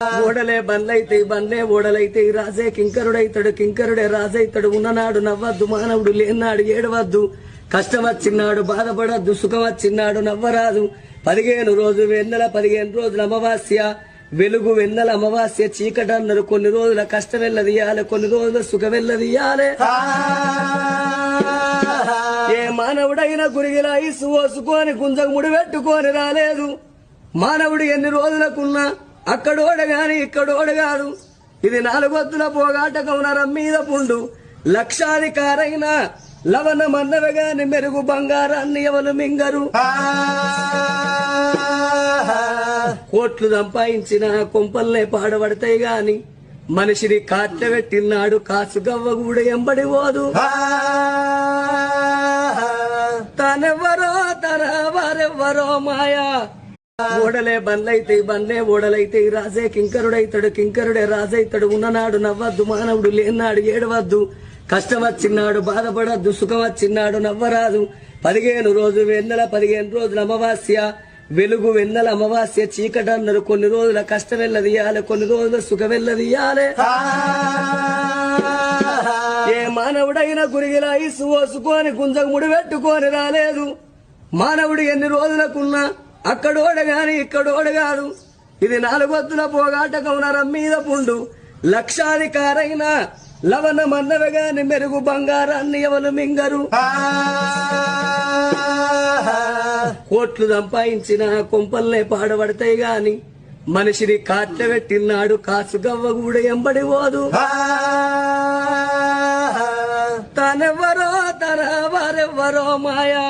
ఓడలే బండ్లైతే బండ్లే ఓడలైతే రాజే కింకరుడైతాడు కింకరుడే రాజైతాడు ఉన్ననాడు నవ్వద్దు మానవుడు లేనాడు ఏడవద్దు కష్టం వచ్చినాడు బాధపడద్దు సుఖం వచ్చినాడు నవ్వరాదు 15 రోజు వెన్నెల 15 రోజుల అమావాస్య వెలుగు వెన్నెల అమావాస్య చీకటన్నారు కొన్ని రోజుల కష్టం వెళ్ళదియాలి కొన్ని రోజుల సుఖం వెళ్ళదియాలి ఏ మానవుడైనా గురిగిలా ఇసు ఓసుకొని గుంజకు ముడి పెట్టుకొని రాలేదు మానవుడు ఎన్ని రోజులకున్నా అక్కడోడ గాని ఇక్కడోడ కాదు ఇది 4 వద్దుల పోగాటకం నరం మీద పుండు లక్షాధికారైన లవణ మన్నవ గాని మెరుగు బంగారాన్ని ఎవరు మింగరు కోట్లు సంపాదించిన కొంపల్లే పాడబడతాయి గాని మనిషిని కాట్లబెట్టినాడు కాసు గవ్వ కూడా ఎంబడి పోదు తనెవరో తన వారెవ్వరో మాయా ఓడలే బండ్లైతే బండ్లే ఓడలైతే రాజే కింకరుడైతాడు కింకరుడే రాజైతాడు ఉన్ననాడు నవ్వద్దు మానవుడు లేనాడు ఏడవద్దు కష్టం వచ్చినాడు బాధపడద్దు సుఖం వచ్చినాడు నవ్వరాదు 15 రోజు వెన్నెల 15 రోజుల అమావాస్య వెలుగు వెన్నెల అమావాస్య చీకటన్నారు కొన్ని రోజుల కష్టం వెళ్ళదియాలి కొన్ని రోజుల సుఖం వెళ్ళదియాలి ఏ మానవుడైనా గురిగిలా ఇసు ఓసుకొని గుంజకు ముడి పెట్టుకొని రాలేదు మానవుడు ఎన్ని రోజులకున్నా అక్కడోడ గాని ఇక్కడోడ కాదు ఇది 4 వద్దుల పోగాటకం నరం మీద పుండు లక్షాధికారైన లవణ మన్నవ గాని మెరుగు బంగారాన్ని ఎవరు మింగరు కోట్లు సంపాదించిన కొంపల్లే పాడబడతాయి గాని మనిషిని కాట్లబెట్టినాడు కాసు గవ్వ కూడా ఎంబడి పోదు తనెవరో తన వారెవ్వరో మాయా